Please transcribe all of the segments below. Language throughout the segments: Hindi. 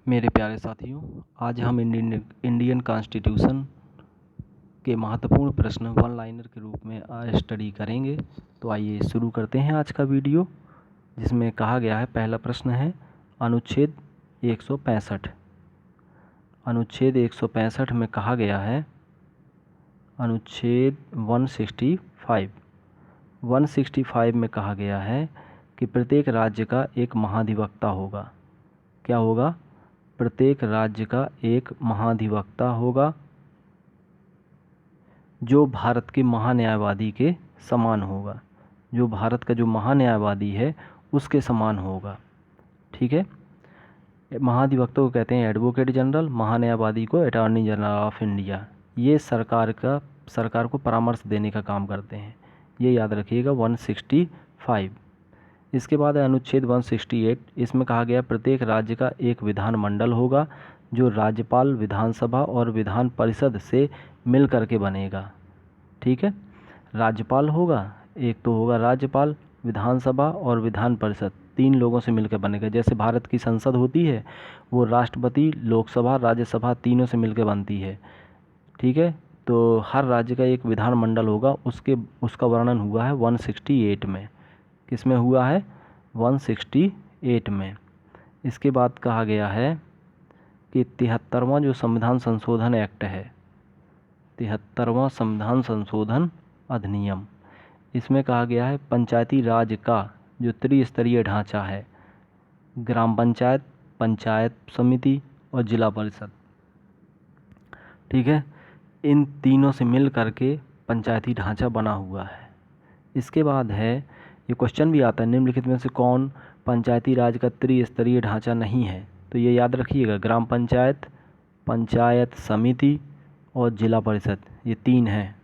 मेरे प्यारे साथियों, आज हम इंडियन कॉन्स्टिट्यूशन के महत्वपूर्ण प्रश्न वन लाइनर के रूप में स्टडी करेंगे। तो आइए शुरू करते हैं आज का वीडियो, जिसमें कहा गया है, पहला प्रश्न है अनुच्छेद 165। अनुच्छेद 165 में कहा गया है, अनुच्छेद 165 में कहा गया है कि प्रत्येक राज्य का एक महाधिवक्ता होगा। क्या होगा? प्रत्येक राज्य का एक महाधिवक्ता होगा जो भारत के महान्यायवादी के समान होगा। जो भारत का जो महान्यायवादी है उसके समान होगा। ठीक है। महाधिवक्ता को कहते हैं एडवोकेट जनरल, महान्यायवादी को अटॉर्नी जनरल ऑफ इंडिया। ये सरकार को परामर्श देने का काम करते हैं। ये याद रखिएगा 165। इसके बाद है अनुच्छेद 168। इसमें कहा गया प्रत्येक राज्य का एक विधानमंडल होगा जो राज्यपाल, विधानसभा और विधान परिषद से मिल करके बनेगा। ठीक है। राज्यपाल होगा, एक तो होगा राज्यपाल, विधानसभा और विधान परिषद, 3 लोगों से मिलकर बनेगा। जैसे भारत की संसद होती है, वो राष्ट्रपति, लोकसभा, राज्यसभा तीनों से मिलकर बनती है। ठीक है। तो हर राज्य का एक विधानमंडल होगा। उसका वर्णन हुआ है 168 में। किस में हुआ है? 168 में। इसके बाद कहा गया है कि 73वां जो संविधान संशोधन एक्ट है, 73वां संविधान संशोधन अधिनियम, इसमें कहा गया है पंचायती राज का जो त्रिस्तरीय ढांचा है, ग्राम पंचायत, पंचायत समिति और जिला परिषद, ठीक है, इन तीनों से मिल करके पंचायती ढांचा बना हुआ है। इसके बाद है, ये क्वेश्चन भी आता है, निम्नलिखित में से कौन पंचायती राज का त्रिस्तरीय ढांचा नहीं है? तो ये याद रखिएगा, ग्राम पंचायत, पंचायत समिति और जिला परिषद, ये 3 हैं।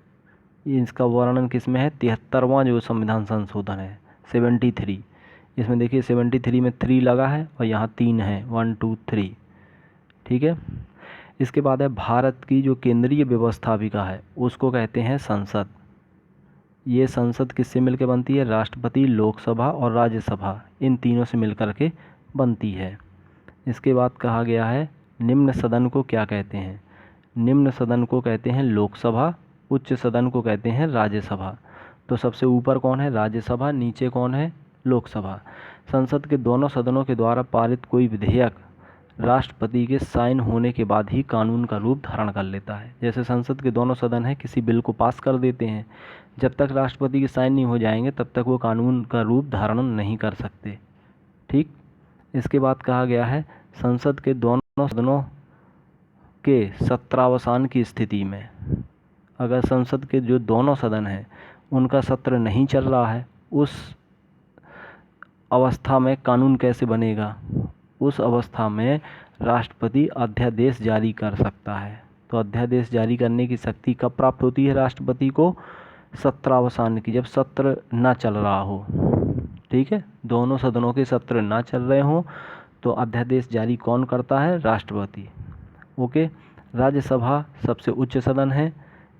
इसका वर्णन किस में है? 73वां जो संविधान संशोधन है, 73। इसमें देखिए 73 में 3 लगा है और यहाँ 3 है, 1 2 3। ठीक है। इसके बाद है भारत की जो केंद्रीय व्यवस्थापिका है उसको कहते हैं संसद। ये संसद किससे मिलकर बनती है? राष्ट्रपति, लोकसभा और राज्यसभा, इन तीनों से मिलकर के बनती है। इसके बाद कहा गया है निम्न सदन को क्या कहते हैं? निम्न सदन को कहते हैं लोकसभा, उच्च सदन को कहते हैं राज्यसभा। तो सबसे ऊपर कौन है? राज्यसभा, नीचे कौन है? लोकसभा। संसद के दोनों सदनों के द्वारा पारित कोई विधेयक राष्ट्रपति के साइन होने के बाद ही कानून का रूप धारण कर लेता है। जैसे संसद के दोनों सदन हैं, किसी बिल को पास कर देते हैं, जब तक राष्ट्रपति के साइन नहीं हो जाएंगे तब तक वो कानून का रूप धारण नहीं कर सकते। ठीक। इसके बाद कहा गया है संसद के दोनों सदनों के सत्रावसान की स्थिति में, अगर संसद के जो दोनों सदन हैं उनका सत्र नहीं चल रहा है, उस अवस्था में कानून कैसे बनेगा? उस अवस्था में राष्ट्रपति अध्यादेश जारी कर सकता है। तो अध्यादेश जारी करने की शक्ति कब प्राप्त होती है राष्ट्रपति को? सत्रावसान की, जब सत्र ना चल रहा हो। ठीक है। दोनों सदनों के सत्र ना चल रहे हों तो अध्यादेश जारी कौन करता है? राष्ट्रपति। ओके। राज्यसभा सबसे उच्च सदन है,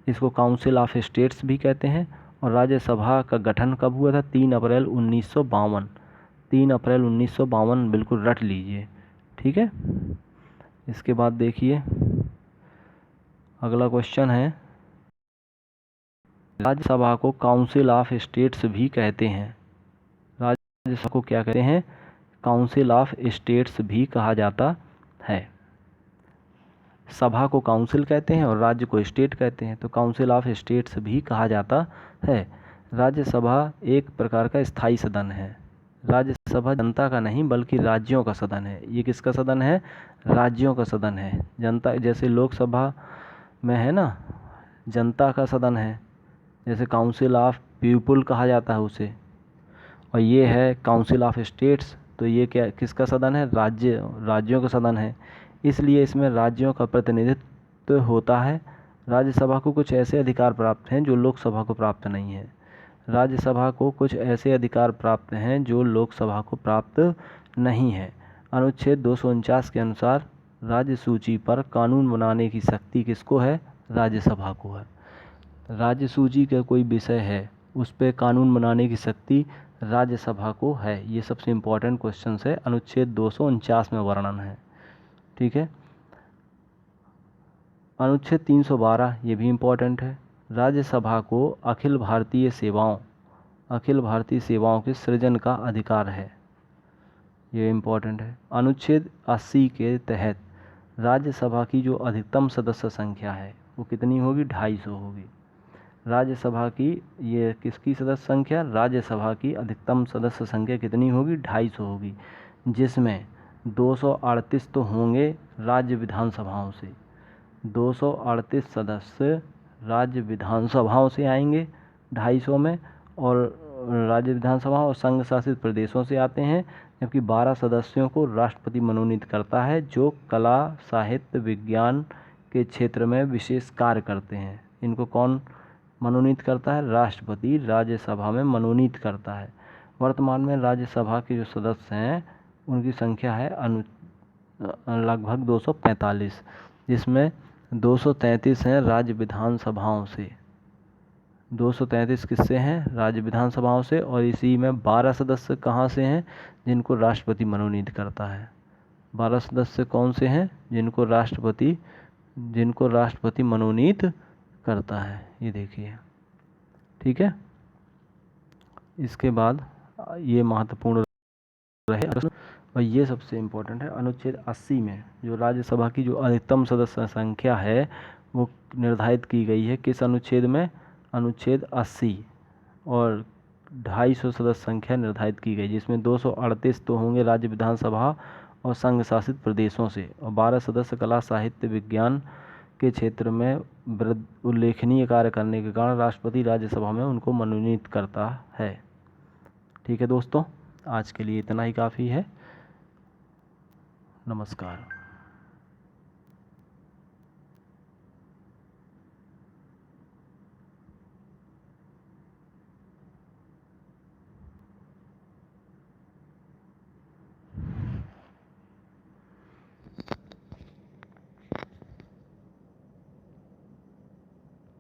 इसको काउंसिल ऑफ स्टेट्स भी कहते हैं। और राज्यसभा का गठन कब हुआ था? 3 अप्रैल 1952। 3 अप्रैल 1952 बिल्कुल रट लीजिए। ठीक है। इसके बाद देखिए अगला क्वेश्चन है, राज्यसभा को काउंसिल ऑफ स्टेट्स भी कहते हैं। राज्यसभा को क्या कहते हैं? काउंसिल ऑफ स्टेट्स भी कहा जाता है। सभा को काउंसिल कहते हैं और राज्य को स्टेट कहते हैं, तो काउंसिल ऑफ स्टेट्स भी कहा जाता है। राज्यसभा एक प्रकार का स्थायी सदन है। राज्यसभा जनता का नहीं बल्कि राज्यों का सदन है। ये किसका सदन है? राज्यों का सदन है। जनता, जैसे लोकसभा में है ना, जनता का सदन है, जैसे काउंसिल ऑफ पीपुल कहा जाता है उसे, और ये है काउंसिल ऑफ स्टेट्स, तो ये क्या, किसका सदन है? राज्यों का सदन है। इसलिए इसमें राज्यों का प्रतिनिधित्व होता है। राज्यसभा को कुछ ऐसे अधिकार प्राप्त हैं जो लोकसभा को प्राप्त नहीं है। राज्यसभा को कुछ ऐसे अधिकार प्राप्त हैं जो लोकसभा को प्राप्त नहीं है। अनुच्छेद 249 के अनुसार राज्य सूची पर कानून बनाने की शक्ति किसको है? राज्यसभा को है। राज्य सूची का कोई विषय है, उस पर कानून बनाने की शक्ति राज्यसभा को है। ये सबसे इम्पोर्टेंट क्वेश्चन है, अनुच्छेद 249 में वर्णन है। ठीक है। अनुच्छेद 312 ये भी इम्पोर्टेंट है, राज्यसभा को अखिल भारतीय सेवाओं के सृजन का अधिकार है, ये इम्पोर्टेंट है। अनुच्छेद 80 के तहत राज्यसभा की जो अधिकतम सदस्य संख्या है वो कितनी होगी, 250 होगी। राज्यसभा की, ये किसकी सदस्य संख्या, राज्यसभा की अधिकतम सदस्य संख्या कितनी होगी, 250 होगी, जिसमें 238 तो होंगे राज्य विधानसभाओं से, 238 सदस्य राज्य विधानसभाओं से आएंगे 250 में, और राज्य विधानसभा और संघ शासित प्रदेशों से आते हैं, जबकि 12 सदस्यों को राष्ट्रपति मनोनीत करता है जो कला, साहित्य, विज्ञान के क्षेत्र में विशेष कार्य करते हैं। इनको कौन मनोनीत करता है, राष्ट्रपति राज्यसभा में मनोनीत करता है। वर्तमान में राज्यसभा के जो सदस्य हैं उनकी संख्या है लगभग 245, जिसमें 233 हैं राज्य विधानसभाओं से, 233 किससे हैं, राज्य विधानसभाओं से, और इसी में 12 सदस्य कहाँ से हैं, जिनको राष्ट्रपति मनोनीत करता है। 12 सदस्य कौन से हैं, जिनको राष्ट्रपति मनोनीत करता है, ये देखिए, ठीक है। इसके बाद ये महत्वपूर्ण रहे और ये सबसे इम्पोर्टेंट है, अनुच्छेद 80 में जो राज्यसभा की जो अधिकतम सदस्य संख्या है वो निर्धारित की गई है, किस अनुच्छेद में, अनुच्छेद 80, और 250 सदस्य संख्या निर्धारित की गई, जिसमें 238 तो होंगे राज्य विधानसभा और संघ शासित प्रदेशों से, और 12 सदस्य कला, साहित्य, विज्ञान के क्षेत्र में उल्लेखनीय कार्य करने के कारण राष्ट्रपति राज्यसभा में उनको मनोनीत करता है। ठीक है दोस्तों, आज के लिए इतना ही काफ़ी है। नमस्कार।